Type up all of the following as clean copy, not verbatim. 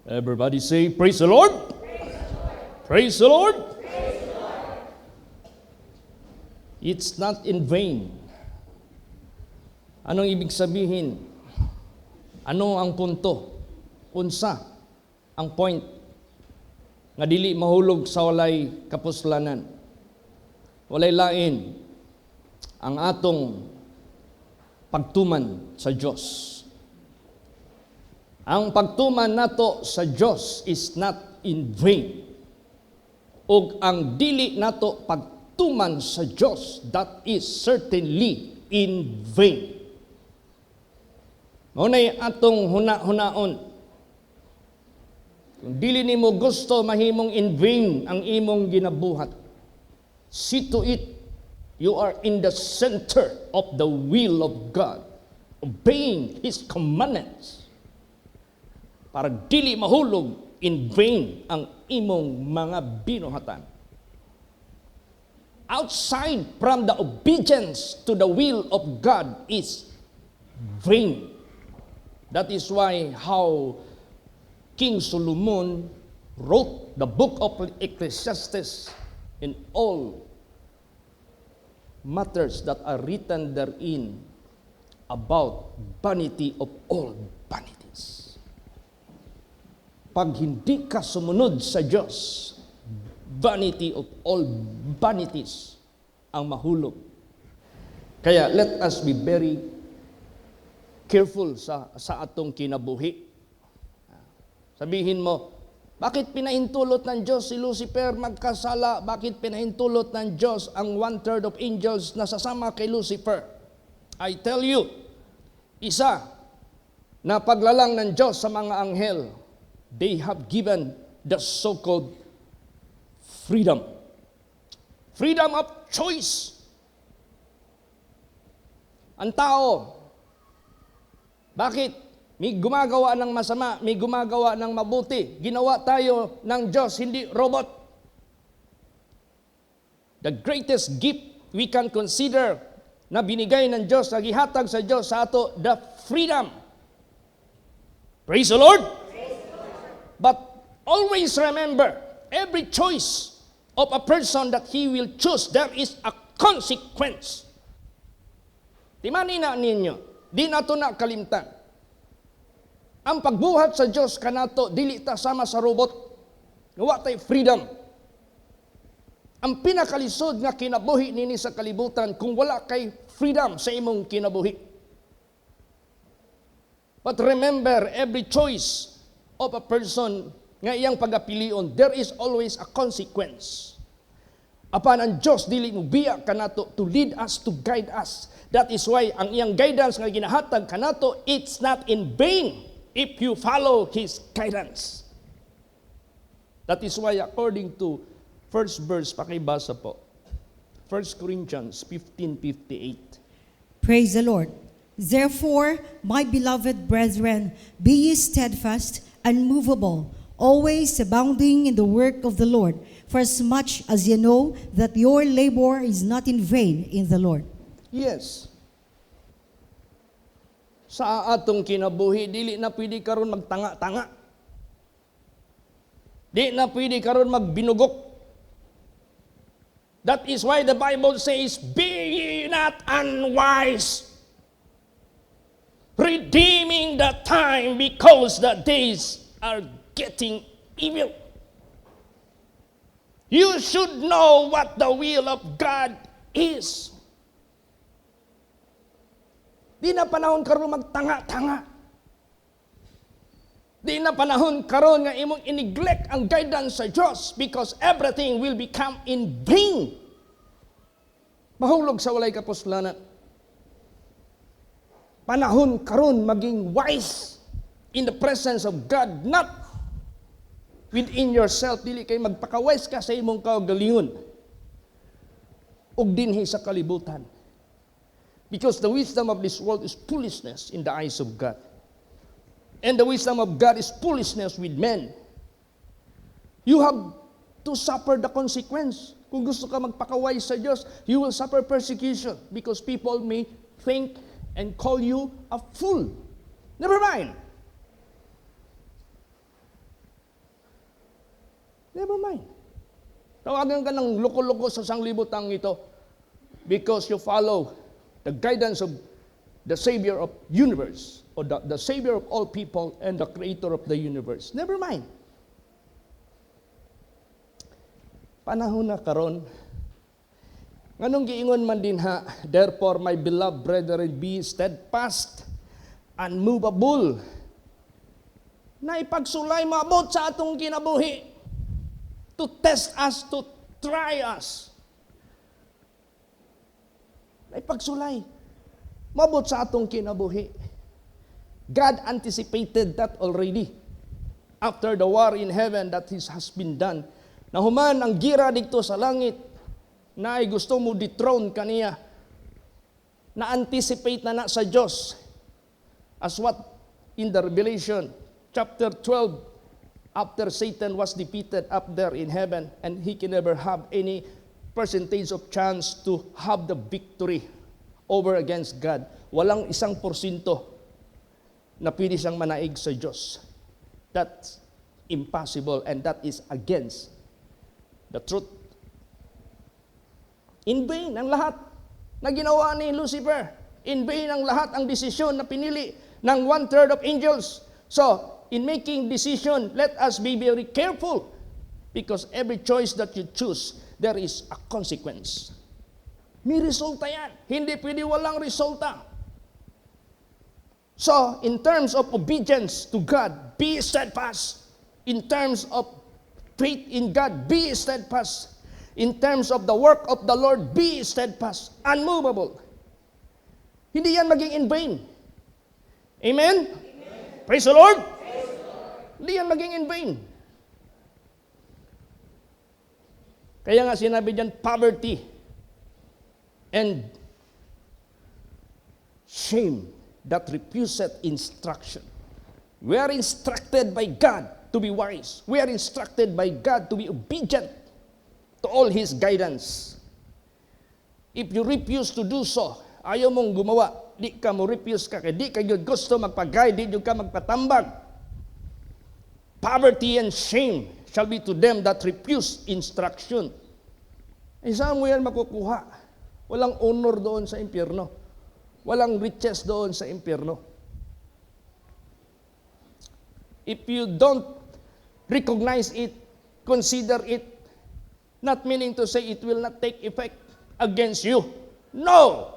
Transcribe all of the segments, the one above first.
Everybody say, praise the Lord. Praise the Lord. It's not in vain. Anong ibig sabihin? Ano ang punto? Unsa ang point nga dili mahulog sa walay kapuslanan? Walay lain ang atong pagtuman sa Dios. Ang pagtuman nato sa Dios is not in vain. Ug ang dili nato pagtuman sa Dios, that is certainly in vain. Maunay atong huna-hunaon. Kung dili nimo gusto mahimong in vain ang imong ginabuhat, see to it you are in the center of the will of God, obeying His commandments, para dili mahulog in vain ang imong mga binuhatan. Outside from the obedience to the will of God is vain. That is why how King Solomon wrote the book of Ecclesiastes in all matters that are written therein about vanity of all vanities. Pag hindi ka sumunod sa Diyos, vanity of all vanities ang mahulog. Kaya let us be very careful sa atong kinabuhi. Sabihin mo, bakit pinahintulot ng Diyos si Lucifer magkasala? Bakit pinahintulot ng Diyos ang 1/3 of angels na sasama kay Lucifer? I tell you, isa na paglalang ng Diyos sa mga anghel, they have given the so-called freedom. Freedom of choice. Ang tao, bakit? May gumagawa ng masama, may gumagawa ng mabuti. Ginawa tayo ng Diyos, hindi robot. The greatest gift we can consider na binigay ng Diyos, na gihatag sa Diyos sa ato, the freedom. Praise the Lord! But always remember, every choice of a person that he will choose, there is a consequence. Timani na ninyo, di na ito na kalimtan. Ang pagbuhat sa Diyos kanato, dili ta sama sa robot. Nawa tay freedom. Ang pinakalisod nga kinabuhi nini sa kalibutan kung wala kay freedom sa imong kinabuhi. But remember, every choice of a person nga iyang pagapilion, there is always a consequence. Apan ang Diyos dili mo biya kanato to lead us, to guide us. That is why ang iyang guidance nga ginahatag kanato, it's not in vain if you follow His guidance. That is why according to first verse, pakibasa po, 1 Corinthians 15:58. Praise the Lord. Therefore, my beloved brethren, be ye steadfast, unmovable, always abounding in the work of the Lord, for as much as ye know that your labor is not in vain in the Lord. Yes. Sa atong kinabuhi, dili na pwede karon magtanga-tanga. Di na pwede karon magbinugok. That is why the Bible says, be ye not unwise, redeeming the time because the days are getting evil. You should know what the will of God is. Di na panahon karon magtanga-tanga. Di na panahon karon nga imong i-neglect ang guidance sa Diyos because everything will become in vain. Mahulog sa walay kapuslanan. Panahon karon maging wise in the presence of God, not within yourself. Dili kay magpaka-wise ka sa imong kaugalingon ug dinhi sa kalibutan. Because the wisdom of this world is foolishness in the eyes of God. And the wisdom of God is foolishness with men. You have to suffer the consequence. Kung gusto ka magpakawise sa Diyos, you will suffer persecution because people may think and call you a fool. Never mind. Never mind. Tawagan ka ng loko-loko sa sanglibutang ito because you follow the guidance of the Savior of universe, or the Savior of all people and the Creator of the universe. Never mind. Panahon na karon, nganong giingon man din ha, therefore my beloved brethren, be steadfast, unmovable, na ipagsulay maabot sa atong kinabuhi, to test us, to try us. Na ipagsulay maabot sa atong kinabuhi. God anticipated that already after the war in heaven that has been done. Nahuman ang gira dito sa langit na ay gusto mo dethrone kaniya. Na-anticipate na sa Diyos as what in the Revelation chapter 12, after Satan was defeated up there in heaven and he can never have any percentage of chance to have the victory over against God. Walang 1% na pwede siyang manaig sa Diyos. That's impossible and that is against the truth. In vain ang lahat na ginawa ni Lucifer. In vain ang lahat ang desisyon na pinili ng 1/3 of angels. So, in making decision, let us be very careful because every choice that you choose, there is a consequence. May resulta yan. Hindi pwede walang resulta. So, in terms of obedience to God, be steadfast. In terms of faith in God, be steadfast. In terms of the work of the Lord, be steadfast, unmovable. Hindi yan maging in vain. Amen? Amen. Praise the Lord. Praise the Lord. Hindi yan maging in vain. Kaya nga sinabi dyan, poverty and shame that refuseth instruction. We are instructed by God to be wise. We are instructed by God to be obedient to all His guidance. If you refuse to do so, ayaw mong gumawa, di ka mo refuse ka, kaya di ka yun gusto magpag-guide, di yun ka magpatambag. Poverty and shame shall be to them that refuse instruction. Eh, saan mo yan makukuha? Walang honor doon sa impyerno. Walang riches doon sa impyerno. If you don't recognize it, consider it, not meaning to say it will not take effect against you. No!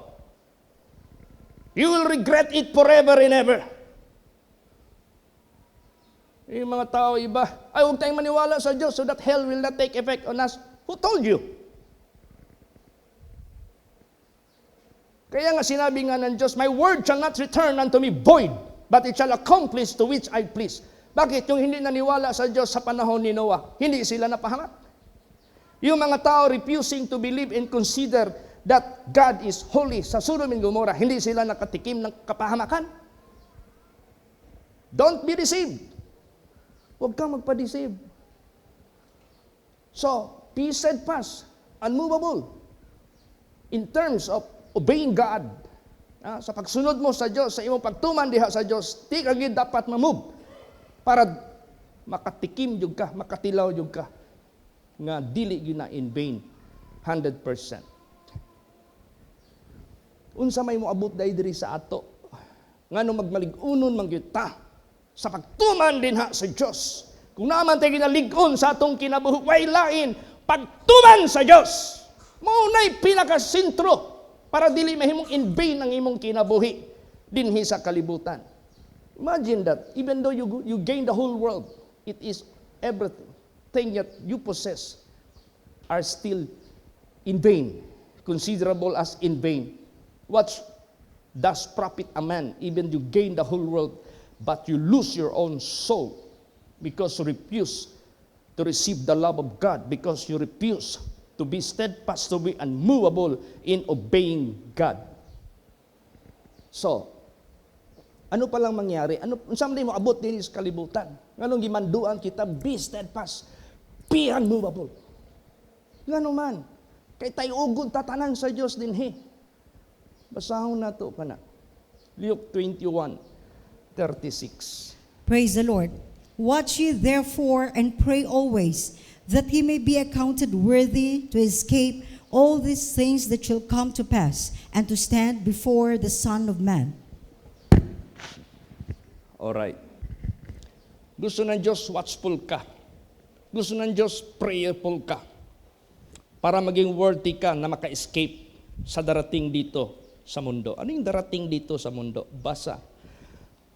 You will regret it forever and ever. Yung mga tao iba, ay huwag tayong maniwala sa Diyos so that hell will not take effect on us. Who told you? Kaya nga sinabi nga ng Diyos, my word shall not return unto me void, but it shall accomplish to which I please. Bakit? Yung hindi naniwala sa Diyos sa panahon ni Noah, hindi sila napahamak. Yung mga tao refusing to believe and consider that God is holy sa Sodom and Gomorrah, hindi sila nakatikim ng kapahamakan. Don't be deceived. Huwag kang magpa-deceive. So, be steadfast, unmovable, in terms of obeying God. Sa pagsunod mo sa Diyos, sa imong pagtuman diha sa Diyos, di ka gid dapat mamove para makatikim jud ka, makatilaw jud ka nga dili gyud na in vain 100%. Unsa may moabot diri sa ato ngano magmalig-unon man gyud ta sa pagtuman dinha sa Dios. Kung naman tay ginalig-on sa atong kinabuhi, way lain pagtuman sa Dios. Mao nay pinakasentro para dili mahimong in vain ang imong kinabuhi dinhi sa kalibutan. Imagine that, even though you gain the whole world, it is everything that you possess are still in vain, considerable as in vain. What does profit a man, even you gain the whole world, but you lose your own soul because you refuse to receive the love of God, because you refuse to be steadfast, to be unmovable in obeying God. So, ano pa lang mangyari? Someday mo abot din sa kalibutan. Nganong gimanduan kita, be steadfast, be unmovable. Ngano man, kay tayo ugod tatanan sa Diyos dinhi. Basahon na to pa na. Luke 21:36. Praise the Lord. Watch ye therefore and pray always, that he may be accounted worthy to escape all these things that shall come to pass, and to stand before the Son of Man. Alright. Gusto ng Diyos, watchful ka. Gusto ng Diyos, prayerful ka. Para maging worthy ka na maka-escape sa darating dito sa mundo. Ano yung darating dito sa mundo? Basa.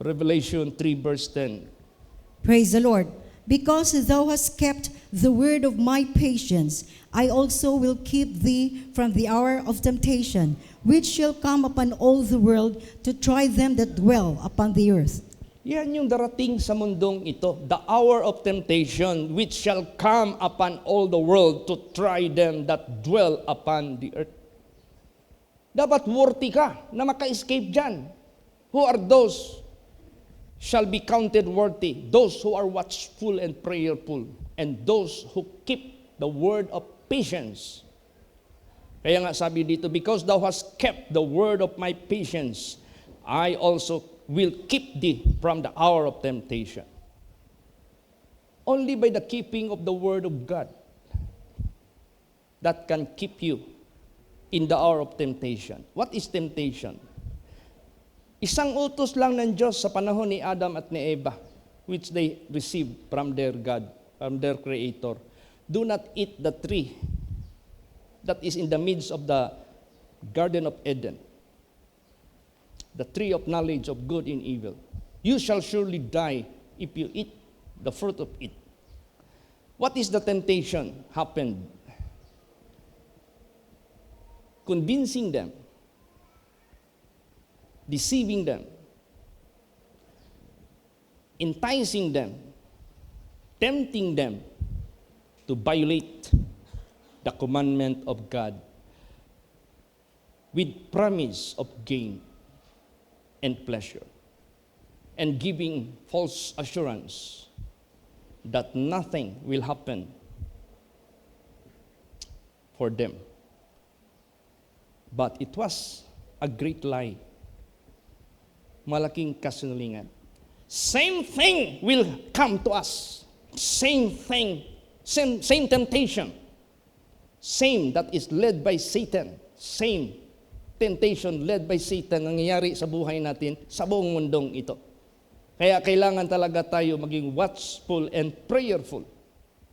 Revelation 3 verse 10. Praise the Lord. Because thou hast kept the word of my patience, I also will keep thee from the hour of temptation, which shall come upon all the world to try them that dwell upon the earth. Yan yung darating sa mundong ito. The hour of temptation which shall come upon all the world to try them that dwell upon the earth. Dapat worthy ka na maka-escape dyan. Who are those shall be counted worthy? Those who are watchful and prayerful, and those who keep the word of patience. Kaya nga sabi dito, because thou hast kept the word of my patience, I also will keep thee from the hour of temptation. Only by the keeping of the word of God that can keep you in the hour of temptation. What is temptation? Isang utos lang ng Diyos sa panahon ni Adam at ni Eva, which they received from their God, from their Creator. Do not eat the tree that is in the midst of the Garden of Eden, the tree of knowledge of good and evil. You shall surely die if you eat the fruit of it. What is the temptation happened? Convincing them, deceiving them, enticing them, tempting them to violate the commandment of God with promise of gain and pleasure, and giving false assurance that nothing will happen for them. But it was a great lie. Malaking kasinungalingan. Same thing will come to us. Same thing, same temptation. Same that is led by Satan. Same temptation led by Satan nangyayari sa buhay natin sa buong mundong ito. Kaya kailangan talaga tayo maging watchful and prayerful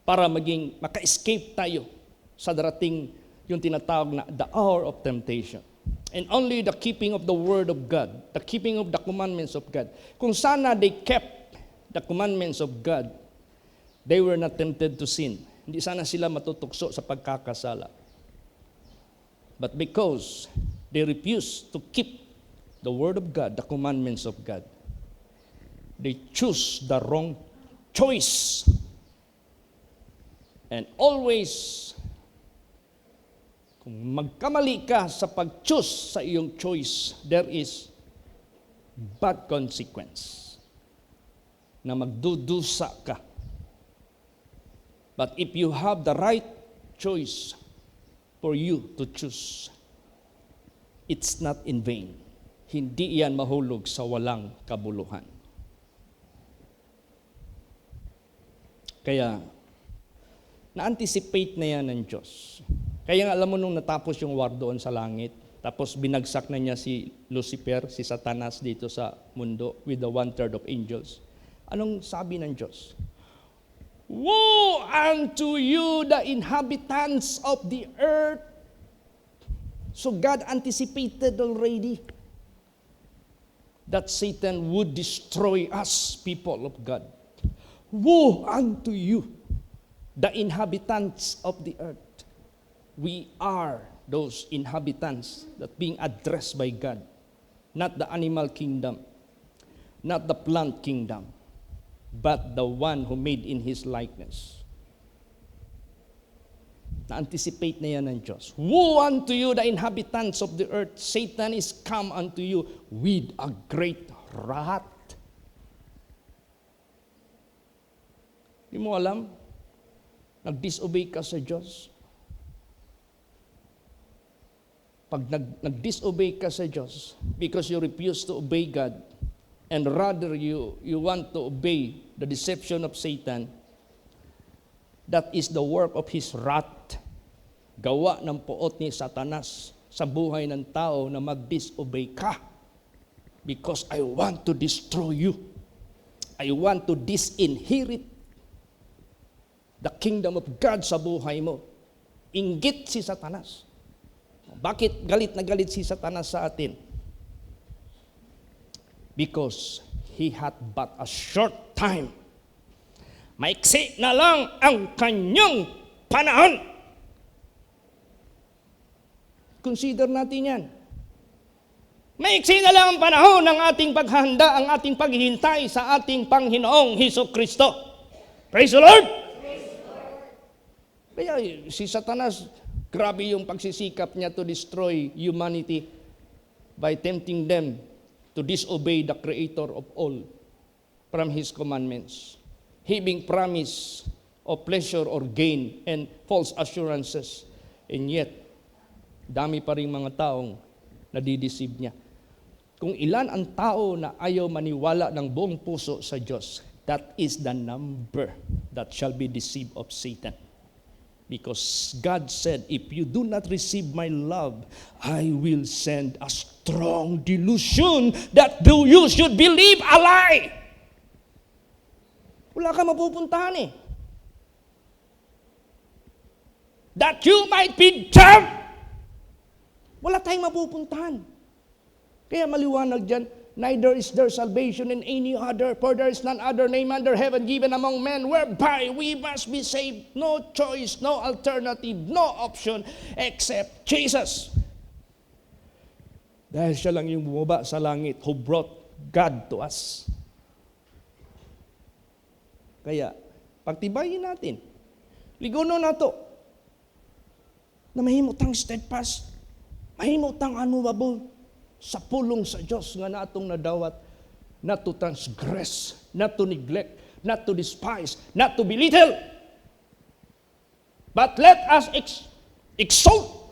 para maging maka-escape tayo sa darating yung tinatawag na the hour of temptation. And only the keeping of the word of God, the keeping of the commandments of God. Kung sana they kept the commandments of God, they were not tempted to sin. Hindi sana sila matutukso sa pagkakasala. But because they refuse to keep the word of God, the commandments of God, they choose the wrong choice. And always, kung magkamali ka sa pag-choose sa iyong choice, there is bad consequence na magdudusa ka. But if you have the right choice for you to choose, it's not in vain. Hindi yan mahulog sa walang kabuluhan. Kaya, na-anticipate na yan ng Diyos. Kaya nga alam mo nung natapos yung war doon sa langit, tapos binagsak na niya si Lucifer, si Satanas dito sa mundo with the 1/3 of angels. Anong sabi ng Diyos? Woe unto you, the inhabitants of the earth. So God anticipated already that Satan would destroy us, people of God. Woe unto you, the inhabitants of the earth. We are those inhabitants that being addressed by God, not the animal kingdom, not the plant kingdom, but the one who made in His likeness. Na-anticipate na yan ng Diyos. Woe unto you, the inhabitants of the earth. Satan is come unto you with a great wrath. Di mo alam? Nag-disobey ka sa Diyos. Pag nag-disobey ka sa Diyos because you refuse to obey God and rather you want to obey the deception of Satan, That is the work of his wrath. Gawa ng puot ni Satanas sa buhay ng tao na mag-disobey ka. Because I want to destroy you. I want to disinherit the kingdom of God sa buhay mo. Inggit si Satanas. Bakit galit na galit si Satanas sa atin? Because he had but a short time. Maiksi na lang ang kanyang panahon. Consider natin yan. Maiksi na lang ang panahon ng ating paghahanda, ang ating paghihintay sa ating Panginoong Hesukristo. Praise the Lord! Kaya si Satanas, grabe yung pagsisikap niya to destroy humanity by tempting them to disobey the Creator of all from His commandments. Having promise of pleasure or gain and false assurances. And yet, dami pa rin mga taong nadideceive niya. Kung ilan ang tao na ayaw maniwala ng buong puso sa Diyos, that is the number that shall be deceived of Satan. Because God said, if you do not receive my love, I will send a strong delusion that you should believe a lie. Wala ka mapupuntahan eh. That you might be damned. Wala tayong mapupuntahan. Kaya maliwanag dyan, neither is there salvation in any other, for there is none other name under heaven given among men whereby we must be saved. No choice, no alternative, no option except Jesus. Dahil siya lang yung bumaba sa langit who brought God to us. Kaya, pagtibayin natin. Ligono na to. Na mahimutang steadfast, mahimutang unmovable sa pulong sa Diyos nga natong nadawat, not to transgress, not to neglect, not to despise, not to belittle. But let us exalt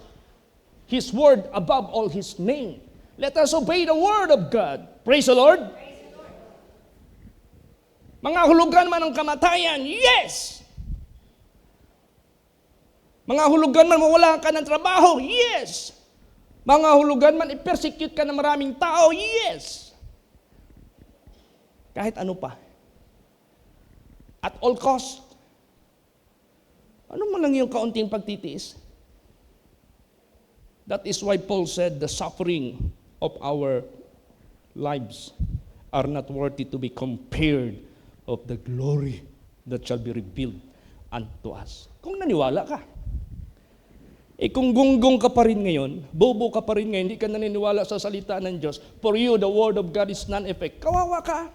His word above all His name. Let us obey the word of God. Praise the Lord. Mga hulugan man ng kamatayan, yes. Mga hulugan man mawala ka ng trabaho, yes. Mga hulugan man i-persecute ka ng maraming tao, yes. Kahit ano pa. At all cost. Ano man lang yung kaunting pagtitiis? That is why Paul said the suffering of our lives are not worthy to be compared of the glory that shall be revealed unto us. Kung naniwala ka. Kung gunggong ka pa rin ngayon, bobo ka pa rin ngayon, hindi ka naniniwala sa salita ng Diyos, for you, the word of God is non-effect. Kawawa ka.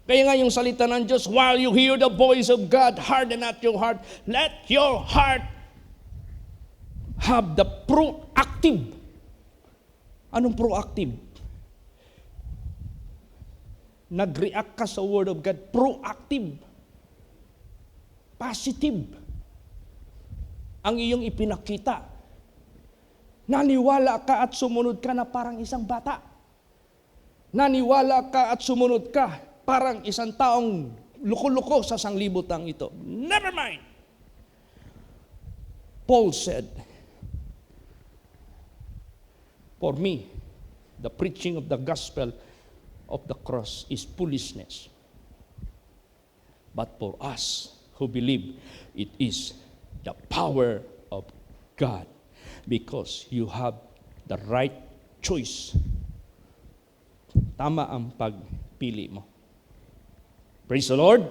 Kaya nga yung salita ng Diyos, while you hear the voice of God, harden not your heart. Let your heart have the proactive. Anong proactive? Nag-react ka sa word of God. Proactive. Positive. Ang iyong ipinakita. Naniwala ka at sumunod ka na parang isang bata. Naniwala ka at sumunod ka parang isang taong luko-luko sa sanglibutang ito. Never mind. Paul said, for me, the preaching of the gospel of the cross is foolishness. But for us who believe, it is the power of God. Because you have the right choice. Tama ang pagpili mo. Praise the Lord.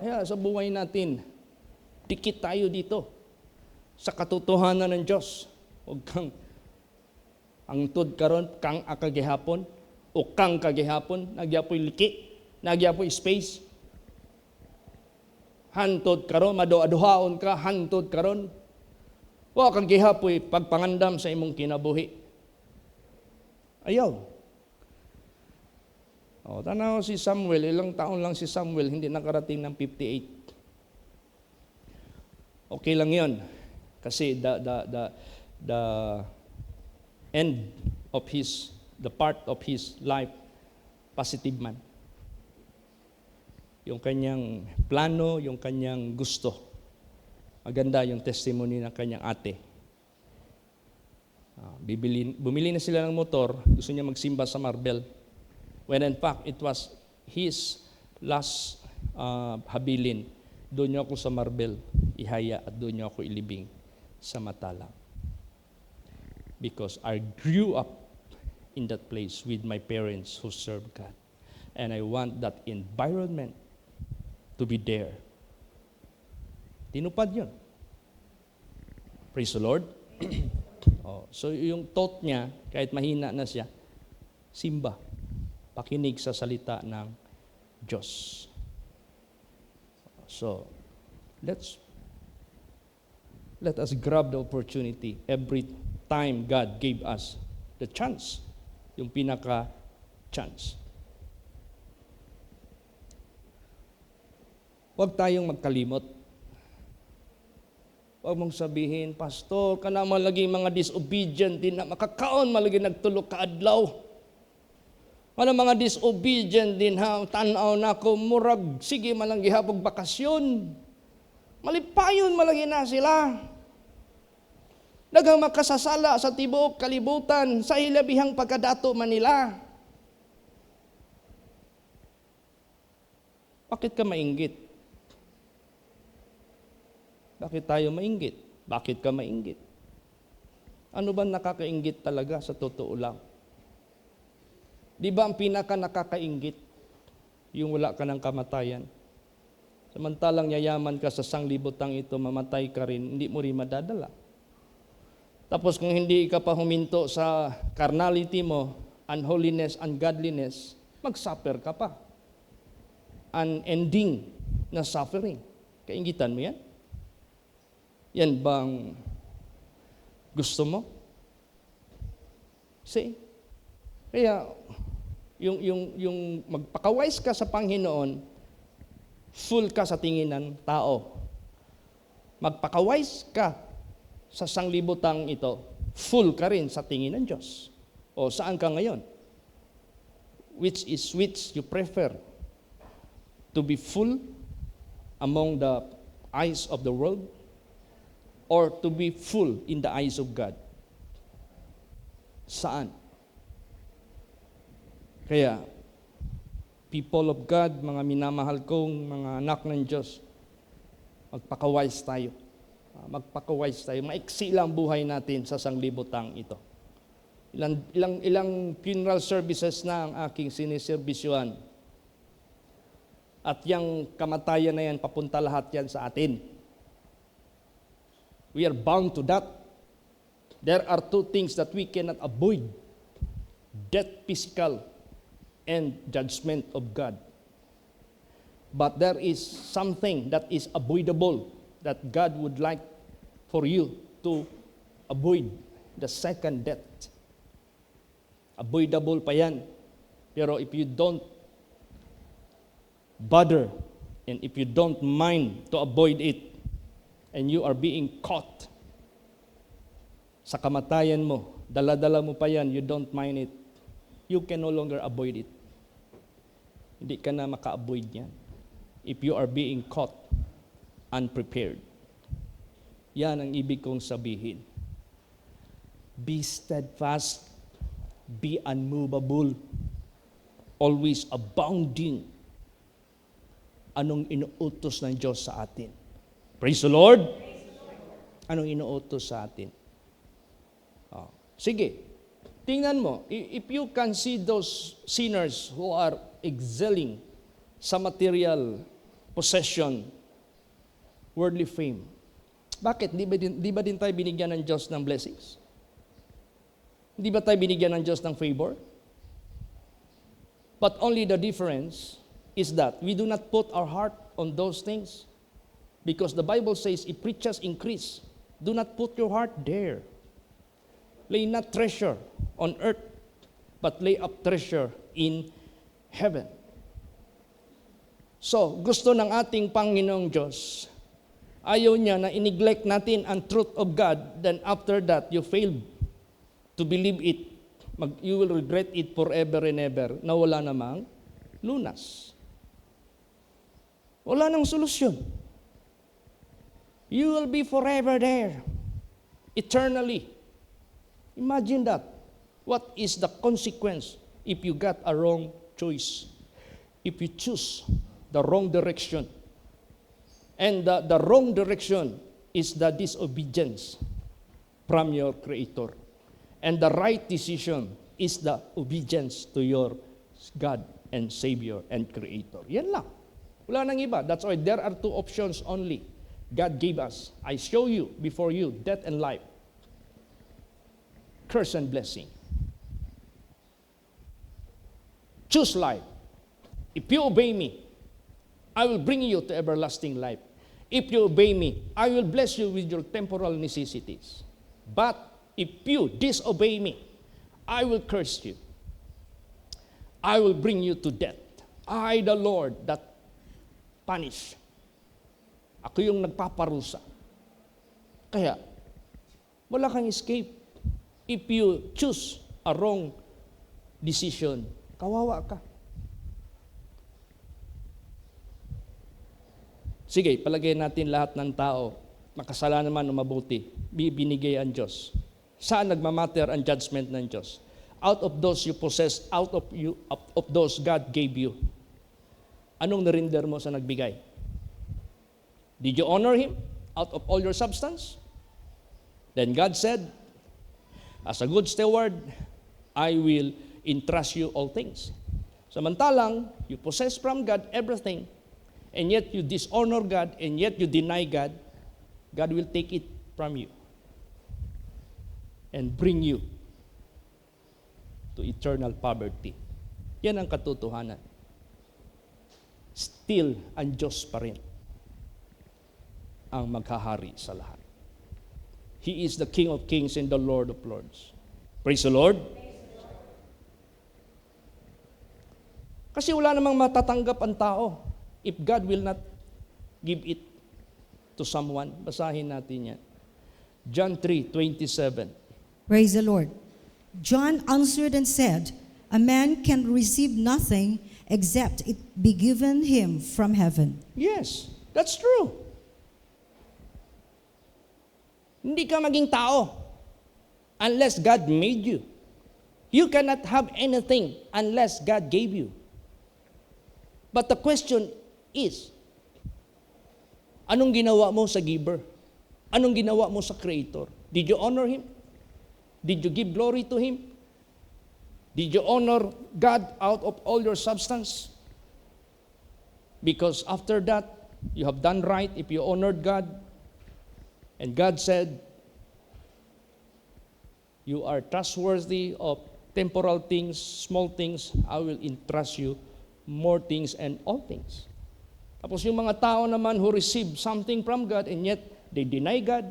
Kaya sa buhay natin, dikit tayo dito sa katotohanan ng Diyos. Huwag kang angtod karon kang akagihapon o kang kagihapon, nagyapoy liki, nagyapoy space. Hantod karon, maduhaon ka, hantod karon. Wa kang gihapoy pagpangandam sa imong kinabuhi. Ayaw. O, tanaw si Samuel, ilang taon lang si Samuel, hindi nakarating ng 58. Okay lang 'yon. Kasi the end of the part of his life, positive man. yung kanyang plano, yung kanyang gusto. Maganda yung testimony ng kanyang ate. Bumili na sila ng motor, gusto niya magsimba sa Marbel. When in fact, it was his last habilin. Doon niyo ako sa Marbel ihaya at doon niyo ako ilibing sa Matalang. Because I grew up in that place with my parents who served God. And I want that environment to be there. Tinupad yun. Praise the Lord. So yung thought niya, kahit mahina na siya, simba, pakinig sa salita ng Diyos. So, let us grab the opportunity every time God gave us the chance, yung pinaka-chance. Huwag tayong magkalimot. Huwag mong sabihin, Pastor, ka naman lagi mga disobedient din na makakaon, malagi nagtulog ka adlaw. Wala mga disobedient din ha, tanaw na ko, murag, sige malang gihapog bakasyon. Malipayon malagi na sila. Daghang makasasala sa tibuok kalibutan, sa hilabihang pagkadato Manila. Bakit ka mainggit? Bakit tayo mainggit? Bakit ka mainggit? Ano ba nakakainggit talaga sa totoo lang? Di ba ang pinaka nakakainggit? Yung wala ka ng kamatayan. Samantalang yayaman ka sa sanglibutang ito, mamatay ka rin, hindi mo rin madadala. Tapos kung hindi ka pa huminto sa carnality mo, unholiness, ungodliness, mag-suffer ka pa. Unending na suffering. Kaingitan mo yan? Yan bang gusto mo? See? Kaya, yung magpakawise ka sa Panginoon, full ka sa tingin ng tao. Magpakawise ka sa sanglibutang ito, full ka rin sa tingin ng Diyos. O saan ka ngayon? Which you prefer? To be full among the eyes of the world? Or to be full in the eyes of God? Saan? Kaya, people of God, mga minamahal kong mga anak ng Diyos, magpakawise tayo. Magpakawise tayo. Maiksi lang buhay natin sa sanglibutang ito. Ilang funeral services na ang aking siniserbisyuhan. At yung kamatayan na yan, papunta lahat yan sa atin. We are bound to that. There are two things that we cannot avoid. Death physical and judgment of God. But there is something that is avoidable that God would like for you to avoid, the second death. Avoidable pa yan. Pero if you don't bother and if you don't mind to avoid it, and you are being caught sa kamatayan mo, dala-dala mo pa yan, you don't mind it, you can no longer avoid it. Hindi ka na maka-avoid yan. If you are being caught unprepared. Yan ang ibig kong sabihin. Be steadfast, be unmovable, always abounding. Anong inuutos ng Diyos sa atin? Praise the Lord. Anong inuutos sa atin? Sige, tingnan mo. If you can see those sinners who are excelling sa material possession, worldly fame, bakit? Di ba din tayo binigyan ng Diyos ng blessings? Di ba tayo binigyan ng Diyos ng favor? But only the difference is that we do not put our heart on those things. Because the Bible says, if riches increase, do not put your heart there. Lay not treasure on earth, but lay up treasure in heaven. So, gusto ng ating Panginoong Diyos, ayaw niya na i-neglect natin ang truth of God, then after that, you failed to believe it. You will regret it forever and ever na wala namang lunas. Wala nang solusyon. You will be forever there, eternally. Imagine that. What is the consequence if you got a wrong choice? If you choose the wrong direction. And the wrong direction is the disobedience from your Creator. And the right decision is the obedience to your God and Savior and Creator. Yan lang. Wala nang iba. That's why there are two options only. God gave us. I show you before you death and life. Curse and blessing. Choose life. If you obey me, I will bring you to everlasting life. If you obey me, I will bless you with your temporal necessities. But if you disobey me, I will curse you. I will bring you to death. I, the Lord, that punish. Ako yung nagpaparusa. Kaya, wala kang escape. If you choose a wrong decision, kawawa ka. Sige, palagay natin lahat ng tao, makasalanan man o mabuti, binigay ang Diyos. Saan nagmamatter ang judgment ng Diyos? Out of those you possess, out of those God gave you. Anong narinder mo sa nagbigay? Did you honor Him out of all your substance? Then God said, as a good steward, I will entrust you all things. Samantalang, you possess from God everything, and yet you dishonor God, and yet you deny God, God will take it from you and bring you to eternal poverty. Yan ang katotohanan. Still, ang Diyos pa rin ang maghahari sa lahat. He is the King of Kings and the Lord of Lords. Praise the Lord. Kasi wala namang matatanggap ang tao if God will not give it to someone. Basahin natin yan. John 3:27. Praise the Lord. John answered and said, a man can receive nothing except it be given him from heaven. Yes, that's true. Hindi ka maging tao unless God made you. You cannot have anything unless God gave you. But the question is, anong ginawa mo sa giver? Anong ginawa mo sa Creator? Did you honor Him? Did you give glory to Him? Did you honor God out of all your substance? Because after that, you have done right if you honored God. And God said, you are trustworthy of temporal things, small things, I will entrust you more things and all things. Tapos yung mga tao naman who receive something from God and yet they deny God,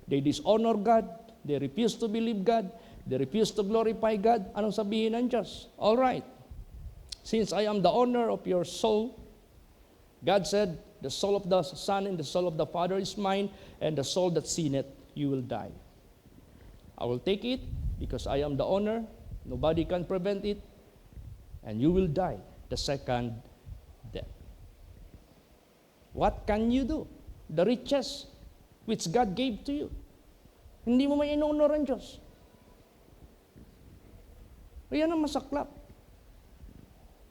they dishonor God, they refuse to believe God, they refuse to glorify God, anong sabihin ng Diyos? All right, since I am the owner of your soul, God said, the soul of the Son and the soul of the Father is mine, and the soul that sinneth, you will die. I will take it because I am the owner, nobody can prevent it, and you will die the second death. What can you do? The riches which God gave to you. Hindi mo may inonor ang Diyos. Kaya ang masaklap.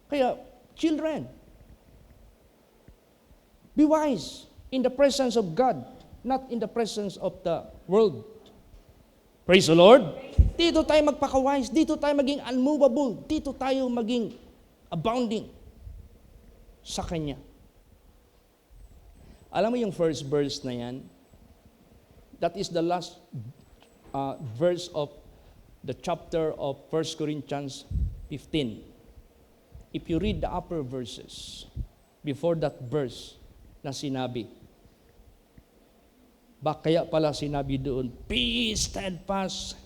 Kaya, children, be wise in the presence of God, not in the presence of the world. Praise the Lord. Dito tayo magpaka-wise, dito tayo maging unmovable, dito tayo maging abounding sa Kanya. Alam mo yung first verse na yan? That is the last verse of the chapter of 1 Corinthians 15. If you read the upper verses, before that verse na sinabi, kaya pala sinabi doon, be steadfast,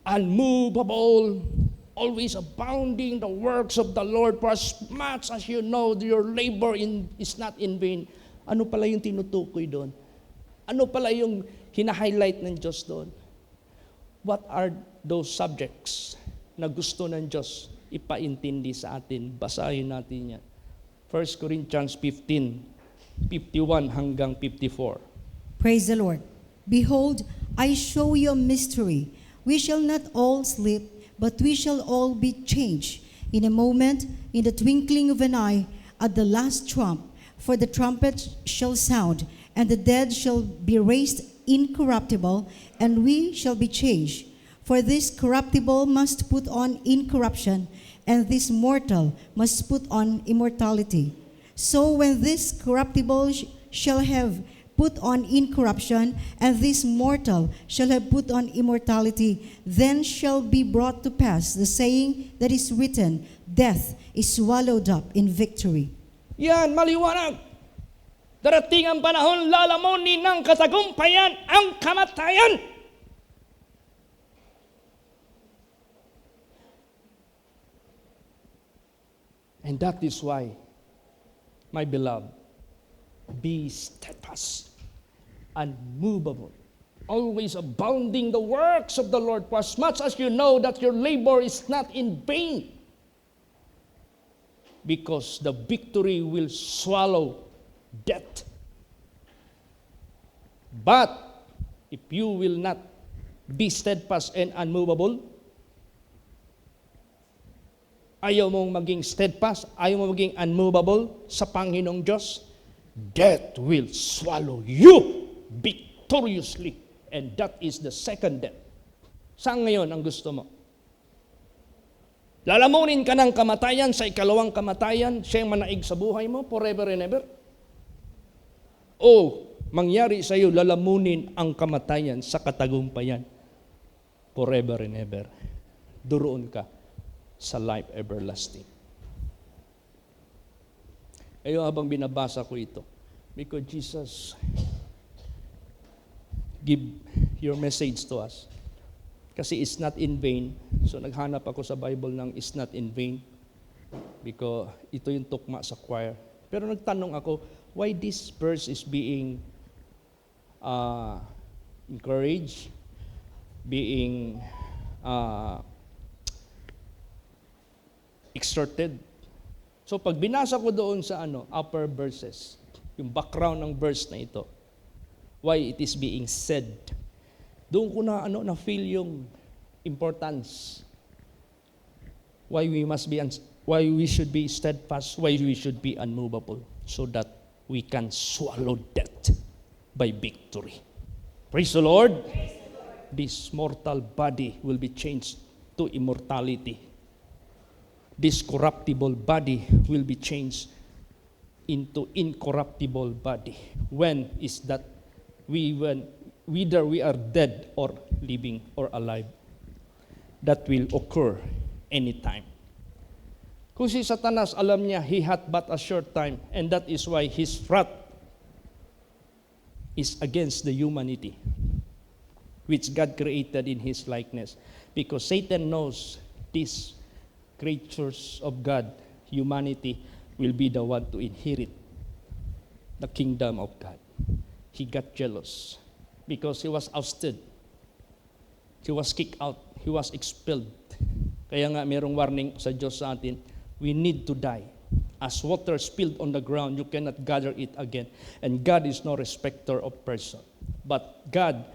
unmovable, always abounding the works of the Lord, for as much as you know your labor is not in vain. Ano pala yung tinutukoy doon? Ano pala yung hina-highlight ng Diyos doon? What are those subjects na gusto ng Diyos ipaintindi sa atin? Basahin natin yan. 1 Corinthians 15:51 hanggang 54. Praise the Lord. Behold, I show you a mystery. We shall not all sleep, but we shall all be changed. In a moment, in the twinkling of an eye, at the last trump. For the trumpet shall sound, and the dead shall be raised incorruptible, and we shall be changed. For this corruptible must put on incorruption, and this mortal must put on immortality. So when this corruptible shall have put on incorruption, and this mortal shall have put on immortality, then shall be brought to pass the saying that is written, Death is swallowed up in victory. Yan, maliwanag. Darating ang panahon, lalamunin ng katagumpayan ang kamatayan. And that is why, my beloved, be steadfast, unmovable, always abounding the works of the Lord, for as much as you know that your labor is not in vain, because the victory will swallow death. But if you will not be steadfast and unmovable, ayaw mong maging steadfast, ayaw mong maging unmovable sa Panginoong Diyos, death will swallow you victoriously. And that is the second death. Saan ngayon ang gusto mo? Lalamunin ka ng kamatayan sa ikalawang kamatayan, siyang manaig sa buhay mo, forever and ever? O mangyari sa iyo, lalamunin ang kamatayan sa katagumpayan, forever and ever. Duroon ka sa life everlasting. Ayaw habang binabasa ko ito, because Jesus give your message to us. Kasi it's not in vain. So naghanap ako sa Bible ng it's not in vain. Because ito yung tukma sa choir. Pero nagtanong ako, why this verse is being encouraged, being exhorted. So pag binasa ko doon sa upper verses, yung background ng verse na ito, why it is being said, doon ko na feel yung importance. Why we should be steadfast, why we should be unmovable, so that we can swallow death by victory. Praise the Lord. This mortal body will be changed to immortality. This corruptible body will be changed into incorruptible body. When is that? Whether we are dead or living or alive, that will occur anytime. Kung si Satanas, alam niya, he hath but a short time, and that is why his wrath is against the humanity, which God created in his likeness. Because Satan knows these creatures of God, humanity, will be the one to inherit the kingdom of God. He got jealous because he was ousted. He was kicked out. He was expelled. Kaya nga mayroong warning sa Diyos sa atin, we need to die. As water spilled on the ground, you cannot gather it again. And God is no respecter of person. But God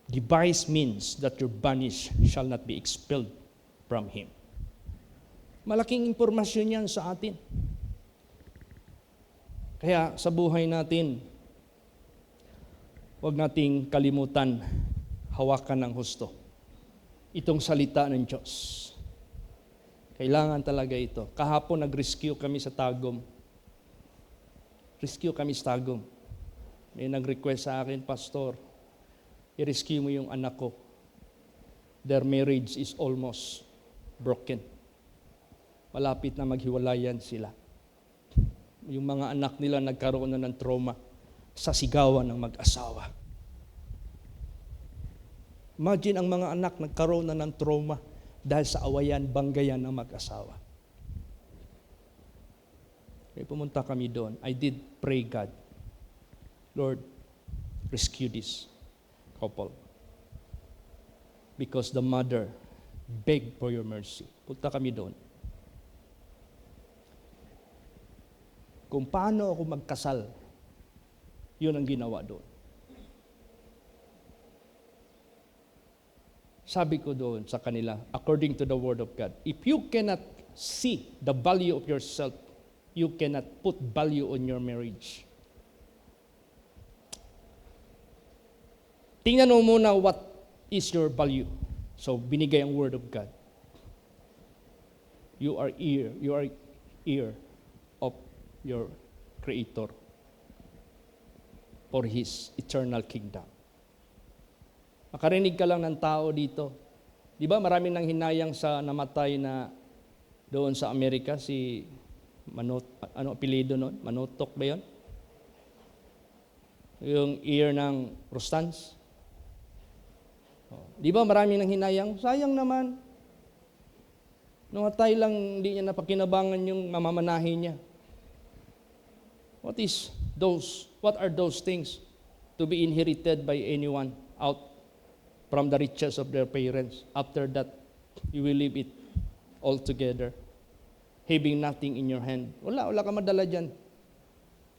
devised means that your banish shall not be expelled from Him. Malaking impormasyon yan sa atin. Kaya sa buhay natin, huwag nating kalimutan, hawakan ng husto itong salita ng Diyos. Kailangan talaga ito. Kahapon nag-rescue kami sa Tagum. Rescue kami sa Tagum. May nag-request sa akin, Pastor, i-rescue mo yung anak ko. Their marriage is almost broken. Malapit na maghiwalayan sila. Yung mga anak nila nagkaroon na ng trauma sa sigawan ng mag-asawa. Imagine ang mga anak nagkaroon na ng trauma dahil sa awayan, banggayan ng mag-asawa. Kaya pumunta kami doon. I did pray God, Lord, rescue this couple. Because the mother begged for your mercy. Punta kami doon. kung paano ako magkasal. Yun ang ginawa doon. Sabi ko doon sa kanila, according to the Word of God, if you cannot see the value of yourself, you cannot put value on your marriage. Tingnan mo muna what is your value. So, binigay ang Word of God. You are ear of your Creator for His eternal kingdom. Makarinig ka lang ng tao dito. Di ba maraming nang hinayang sa namatay na doon sa Amerika, si ano apelido noon? Manotok ba yun? Yung ear ng Rostans. Di ba maraming nang hinayang? Sayang naman. Namatay lang, hindi niya napakinabangan yung mamamanahin niya. What are those things to be inherited by anyone out from the riches of their parents? After that, you will leave it all together, having nothing in your hand. Wala ka madala dyan.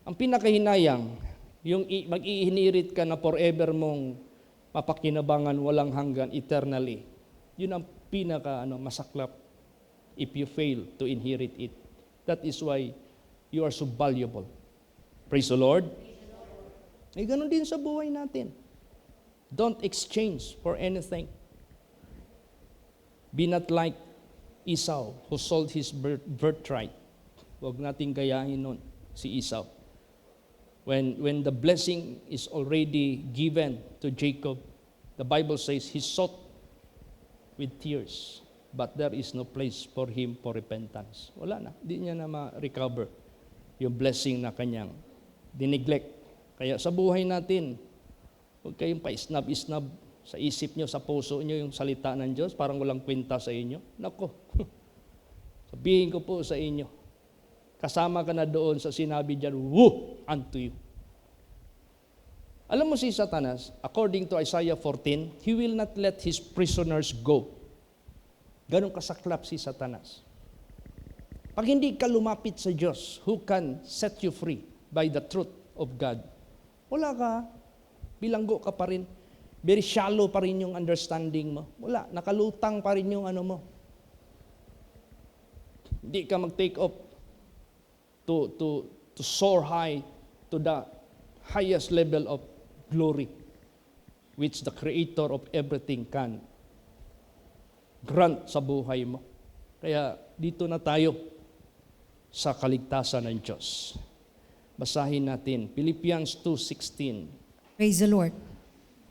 Ang pinakahinayang, yung mag-i-inherit ka na forever mong mapakinabangan walang hanggan eternally. Yun ang masaklap if you fail to inherit it. That is why you are so valuable. Praise the Lord. Eh, ganun din sa buhay natin. Don't exchange for anything. Be not like Esau who sold his birthright. Huwag nating gayahin nun si Esau. When the blessing is already given to Jacob, the Bible says he sought with tears, but there is no place for him for repentance. Wala na, di niya na ma-recover yung blessing na kanyang dineglect. Kaya sa buhay natin, huwag kayong pa-isnab-isnab sa isip nyo, sa puso nyo yung salita ng Diyos, parang walang kwenta sa inyo. Nako, sabihin ko po sa inyo, kasama ka na doon sa sinabi dyan, woe unto you. Alam mo si Satanas, according to Isaiah 14, he will not let his prisoners go. Ganun kasaklap si Satanas. Pag hindi ka lumapit sa Diyos, who can set you free by the truth of God? Wala ka, bilanggo ka pa rin. Very shallow pa rin yung understanding mo. Wala, nakalutang pa rin yung ano mo. Hindi ka mag-take off to soar high to the highest level of glory which the Creator of everything can grant sa buhay mo. Kaya dito na tayo sa kaligtasan ng Diyos. Basahin natin, Philippians 2:16. Praise the Lord.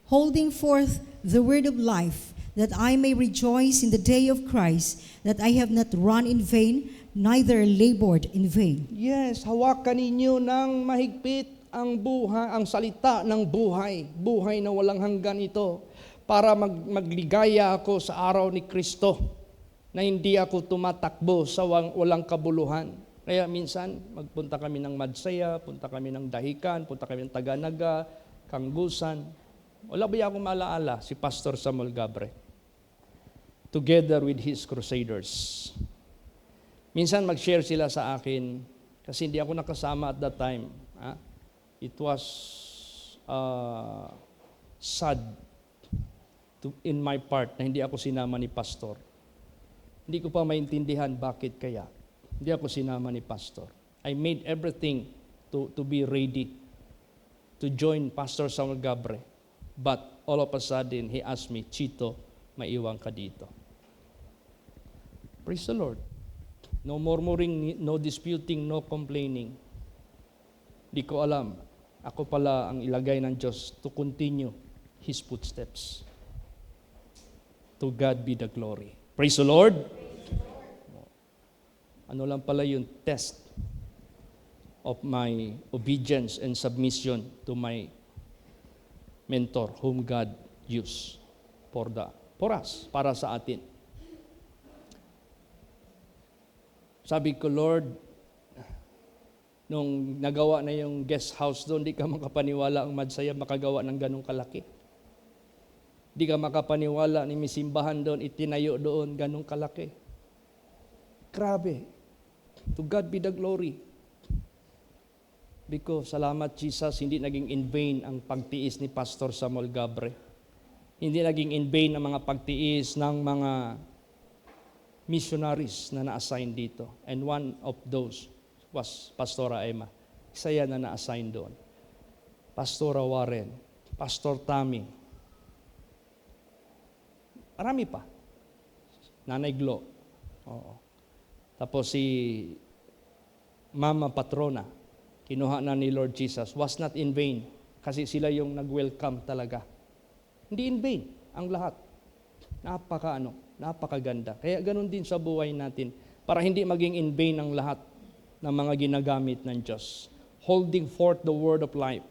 Holding forth the word of life, that I may rejoice in the day of Christ, that I have not run in vain, neither labored in vain. Yes, hawakan ninyo ng mahigpit ang buhay, ang salita ng buhay. Buhay na walang hanggan ito. Para magligaya ako sa araw ni Kristo, na hindi ako tumatakbo sa walang kabuluhan. Kaya minsan, magpunta kami ng Madsaya, punta kami ng Dahican, punta kami ng Taganaga, Kanggusan. Wala ba akong maalaala si Pastor Samuel Gabre? Together with his crusaders. Minsan mag-share sila sa akin, kasi hindi ako nakasama at that time. It was sad in my part na hindi ako sinama ni Pastor. Hindi ko pa maintindihan bakit kaya. Hindi ako sinama ni Pastor. I made everything to be ready to join Pastor Samuel Gabre. But all of a sudden, he asked me, Chito, maiwan ka dito. Praise the Lord. No murmuring, no disputing, no complaining. Di ko alam. Ako pala ang ilagay ng Diyos to continue His footsteps. To God be the glory. Praise the Lord. Ano lang pala yung test of my obedience and submission to my mentor whom God used for us, para sa atin. Sabi ko, Lord, nung nagawa na yung guest house doon, di ka makapaniwala ang Madsaya makagawa ng ganong kalaki. Di ka makapaniwala ni misimbahan doon, itinayo doon, ganong kalaki. Grabe. To God be the glory. Because salamat Jesus, hindi naging in vain ang pagtiis ni Pastor Samuel Gabre. Hindi naging in vain ang mga pagtiis ng mga missionaries na na-assign dito. And one of those was Pastora Emma. Isa yan na na-assign doon. Pastora Warren, Pastor Tammy. Marami pa. Nanay Glo. Oo. Tapos si Mama Patrona, kinuha na ni Lord Jesus, was not in vain. Kasi sila yung nag-welcome talaga. Hindi in vain ang lahat. Napakaganda. Kaya ganun din sa buhay natin, para hindi maging in vain ang lahat ng mga ginagamit ng Diyos. Holding forth the word of life,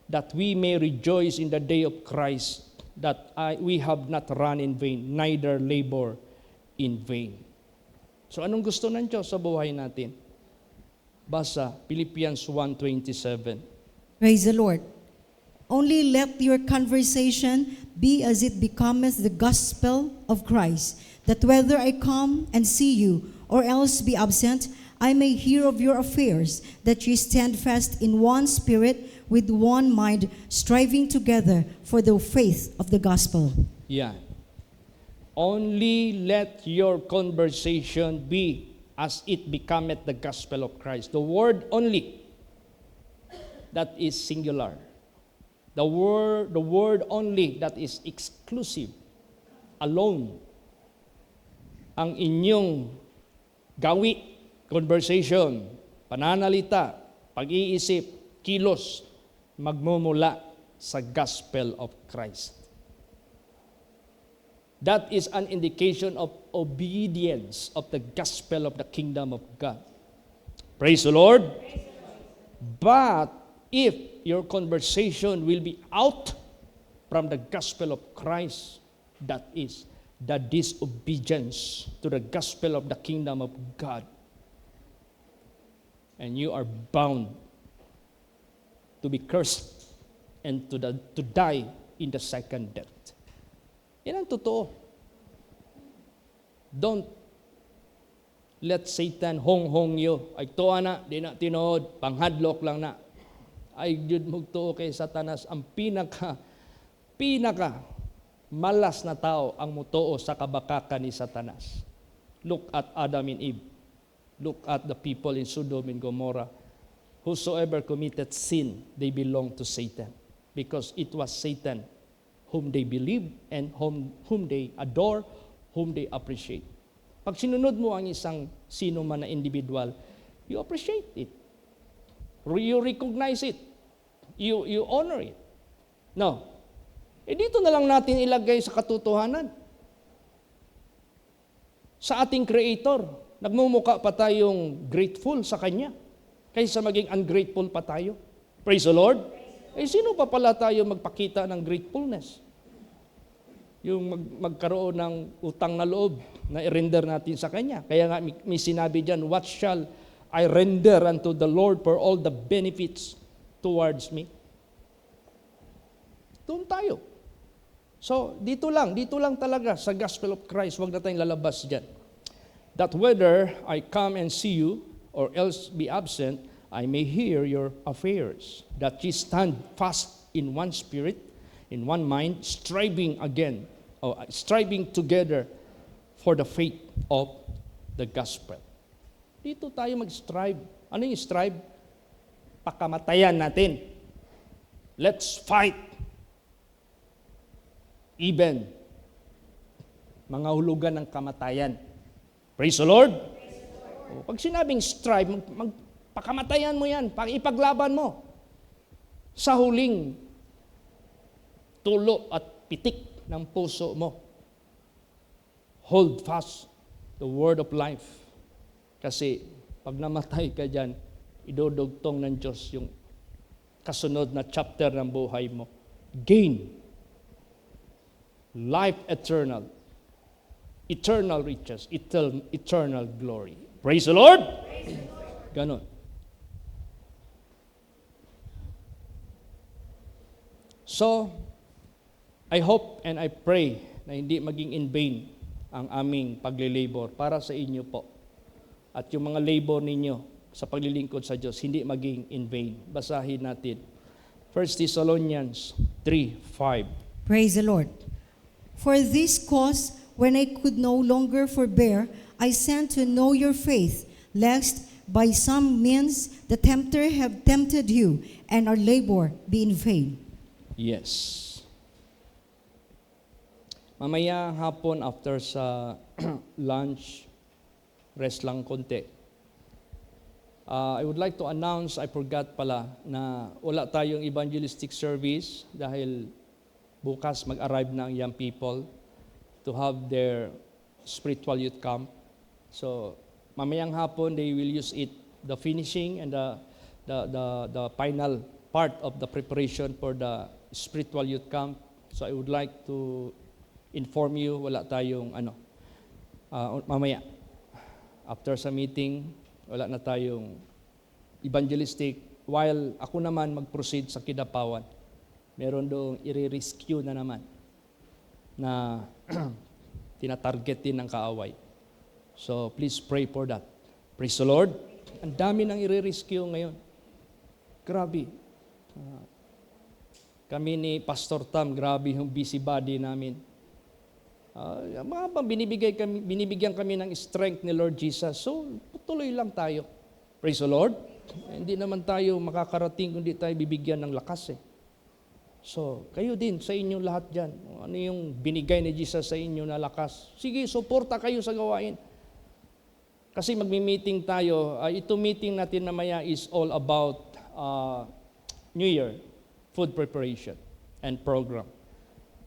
that we may rejoice in the day of Christ, that we have not run in vain, neither labor in vain. So anong gusto ng Diyos sa buhay natin? Basa, Philippians 1:27. Praise the Lord. Only let your conversation be as it becometh the gospel of Christ, that whether I come and see you, or else be absent, I may hear of your affairs, that ye stand fast in one spirit, with one mind, striving together for the faith of the gospel. Yeah. Only let your conversation be as it becometh the gospel of Christ. The word only, that is singular. The word only, that is exclusive, alone. Ang inyong gawi, conversation, pananalita, pag-iisip, kilos, magmumula sa gospel of Christ. That is an indication of obedience of the gospel of the kingdom of God. Praise the Lord. But if your conversation will be out from the gospel of Christ, that is the disobedience to the gospel of the kingdom of God, and you are bound to be cursed and to die in the second death. Yan ang totoo. Don't let Satan hong you. Ay tuwa na, di na tinood, panghadlok lang na. Ay jud magtuo kay Satanas, ang pinaka malas na tao ang mutuo sa kabakakan ni Satanas. Look at Adam and Eve. Look at the people in Sodom and Gomorrah. Whosoever committed sin, they belong to Satan. Because it was Satan whom they believe and whom they adore, whom they appreciate. Pag sinunod mo ang isang sino man na individual, you appreciate it. You recognize it. You honor it. No. Dito na lang natin ilagay sa katotohanan. Sa ating Creator, nagmumukha pa tayong grateful sa Kanya kaysa maging ungrateful pa tayo. Praise the Lord. Sino pa pala tayo magpakita ng gratefulness? Yung magkaroon ng utang na loob na i-render natin sa Kanya. Kaya nga may sinabi dyan, what shall I render unto the Lord for all the benefits towards me? Doon tayo. So, dito lang talaga sa gospel of Christ, huwag na tayong lalabas dyan. That whether I come and see you, or else be absent, I may hear your affairs, that ye stand fast in one spirit, in one mind, striving together for the faith of the gospel. Dito tayo mag-strive. Ano yung strive? Pakamatayan natin. Let's fight. Even mga hulugan ng kamatayan. Praise the Lord. Pag sinabing strive, pagkamatayan mo yan, ipaglaban mo sa huling tulo at pitik ng puso mo. Hold fast the word of life. Kasi pag namatay ka dyan, idudugtong ng Diyos yung kasunod na chapter ng buhay mo. Gain. Life eternal. Eternal riches. Eternal glory. Praise the Lord. Ganon. So, I hope and I pray na hindi maging in vain ang aming paglilabor para sa inyo po. At yung mga labor ninyo, sa paglilingkod sa Diyos, hindi maging in vain. Basahin natin. 1 Thessalonians 3:5. Praise the Lord. For this cause, when I could no longer forbear, I sent to know your faith, lest by some means the tempter have tempted you, and our labor be in vain. Yes. Mamaya hapon after sa lunch, rest lang konti. I would like to announce, I forgot pala, na wala tayong evangelistic service dahil bukas mag-arrive na ang young people to have their spiritual youth camp. So, mamayang hapon, they will use it, the finishing and the final part of the preparation for the spiritual youth camp. So, I would like to inform you, wala tayong mamaya. After sa meeting, wala na tayong evangelistic. While ako naman mag-proceed sa Kidapawan, meron doong i-rescue na naman na tinatarget din ng kaaway. So please pray for that. Praise the Lord. Ang dami nang i-rescue ngayon. Grabe. Kami ni Pastor Tam, grabe yung busybody namin. Binibigyan kami ng strength ni Lord Jesus. So, tuloy lang tayo. Praise the Lord. Hindi naman tayo makakarating kung hindi tayo bibigyan ng lakas eh. So, kayo din, sa inyo lahat dyan. Ano yung binigay ni Jesus sa inyo na lakas? Sige, suporta kayo sa gawain. Kasi magmi-meeting tayo. Ito meeting natin mamaya is all about New Year, food preparation and program.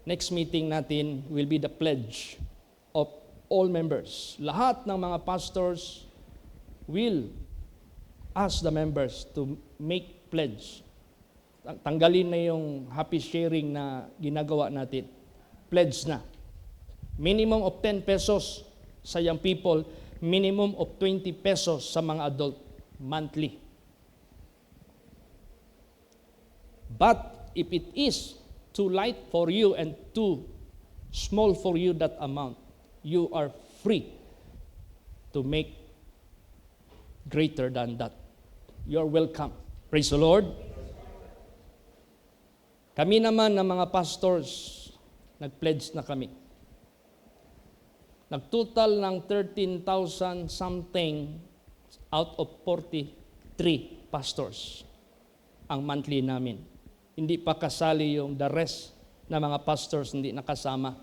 Next meeting natin will be the pledge of all members. Lahat ng mga pastors will ask the members to make pledge. Tanggalin na yung happy sharing na ginagawa natin. Pledge na. Minimum of 10 pesos sa young people, minimum of 20 pesos sa mga adult monthly. But if it is too light for you and too small for you that amount, you are free to make greater than that. You are welcome. Praise the Lord. Kami naman ng mga pastors, nag-pledge na kami. Nag-total ng 13,000 something out of 43 pastors ang monthly namin. Hindi pa kasali yung the rest na mga pastors hindi nakasama.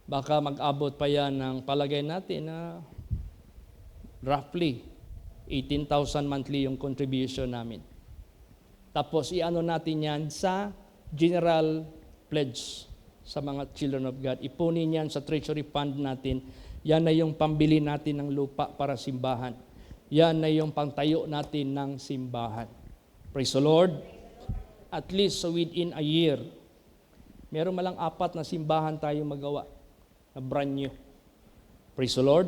Baka mag-abot pa yan ng palagay natin na roughly 18,000 monthly yung contribution namin. Tapos iano natin yan sa general pledge sa mga children of God. Ipunin yan sa treasury fund natin. Yan na yung pambili natin ng lupa para simbahan. Yan na yung pangtayo natin ng simbahan. Praise the Lord. At least within a year, meron malang 4 na simbahan tayo magawa na brand new. Praise the Lord.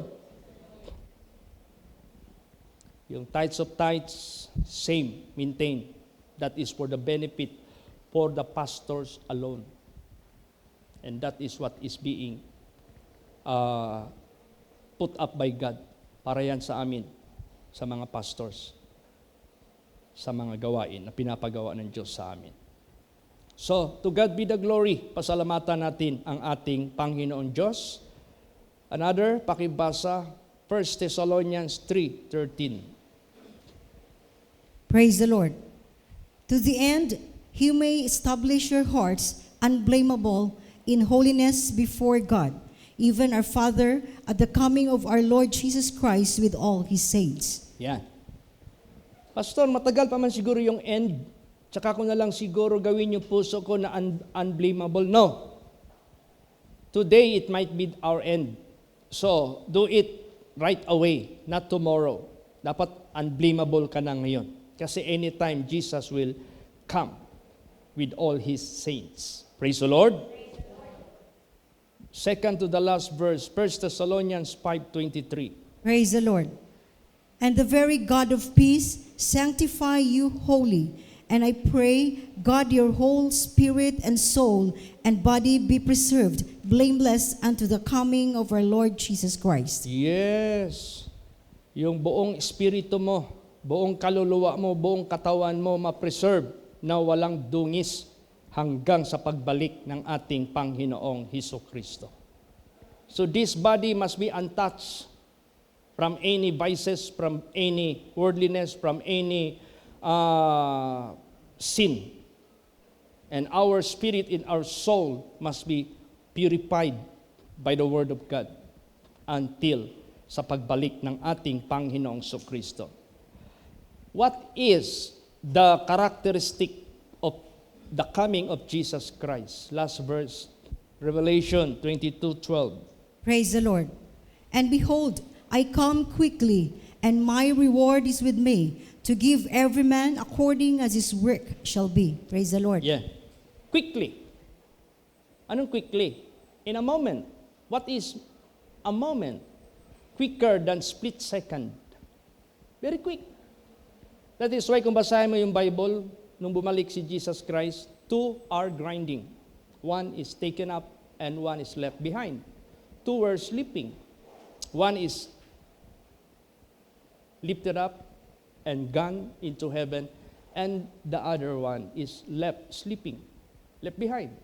Yung tithes of tithes, same, maintain. That is for the benefit for the pastors alone. And that is what is being put up by God. Para yan sa amin, sa mga pastors, sa mga gawain na pinapagawa ng Diyos sa amin. So, to God be the glory. Pasalamatan natin ang ating Panginoon Diyos. Another, pakibasa, 1 Thessalonians 3:13. Praise the Lord. To the end, He may establish your hearts unblameable in holiness before God, even our Father, at the coming of our Lord Jesus Christ with all His saints. Yan. Pastor, matagal pa man siguro yung end. Tsaka ko na lang siguro gawin yung puso ko na unblameable. No. Today, it might be our end. So, do it right away, not tomorrow. Dapat unblameable ka na ngayon. Kasi anytime, Jesus will come with all His saints. Praise the Lord. Second to the last verse, 1 Thessalonians 5:23. Praise the Lord. And the very God of peace sanctify you wholly. And I pray, God, your whole spirit and soul and body be preserved, blameless unto the coming of our Lord Jesus Christ. Yes. Yung buong espiritu mo, buong kaluluwa mo, buong katawan mo ma-preserve na walang dungis hanggang sa pagbalik ng ating Panginoong Hesukristo. So this body must be untouched from any vices, from any worldliness, from any sin. And our spirit and our soul must be purified by the Word of God until sa pagbalik ng ating Panginoong Kristo. What is the characteristic of the coming of Jesus Christ? Last verse, Revelation 22:12. Praise the Lord. And behold, I come quickly, and my reward is with me, to give every man according as his work shall be. Praise the Lord. Yeah. Quickly. Anong quickly? In a moment. What is a moment? Quicker than split second. Very quick. That is why kung basahin mo yung Bible, nung bumalik si Jesus Christ, two are grinding. One is taken up and one is left behind. Two were sleeping. One is lifted up and gone into heaven, and the other one is left sleeping, left behind.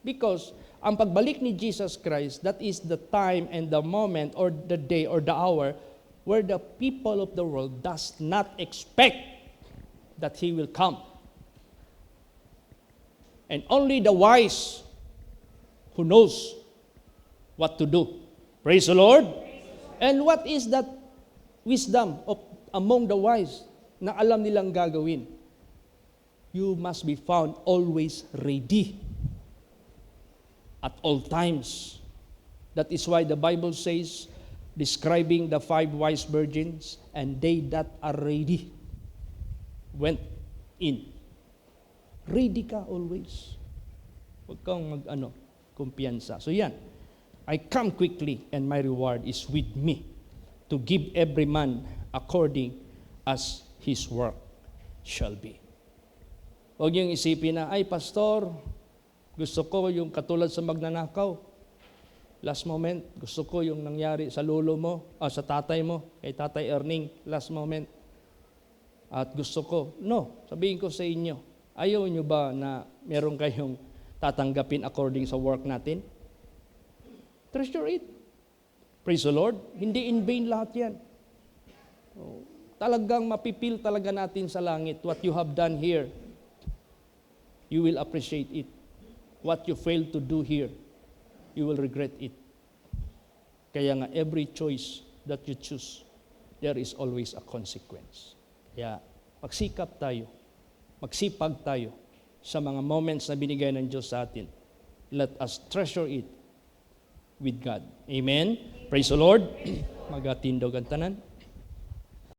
Because ang pagbalik ni Jesus Christ, that is the time and the moment or the day or the hour where the people of the world does not expect that He will come. And only the wise who knows what to do. Praise the Lord. And what is that wisdom of among the wise na alam nilang gagawin? You must be found always ready at all times. That is why the Bible says, describing the 5 wise virgins, and they that are ready went in. Ready ka always. Huwag kang kumpiyansa. So yan, I come quickly and my reward is with me to give every man according as his work shall be. Huwag niyong isipin na, ay pastor, gusto ko yung katulad sa magnanakaw. Last moment, gusto ko yung nangyari sa lolo mo, sa tatay mo, kay Tatay Erning, last moment. At gusto ko, no, sabihin ko sa inyo, ayaw nyo ba na meron kayong tatanggapin according sa work natin? Treasure it. Praise the Lord. Hindi in vain lahat yan. Talagang mapipil talaga natin sa langit what you have done here. You will appreciate it. What you failed to do here, you will regret it. Kaya nga, every choice that you choose, there is always a consequence. Kaya, magsikap tayo, magsipag tayo sa mga moments na binigay ng Diyos sa atin. Let us treasure it with God. Amen? Praise the Lord. Magatindog ang tanan.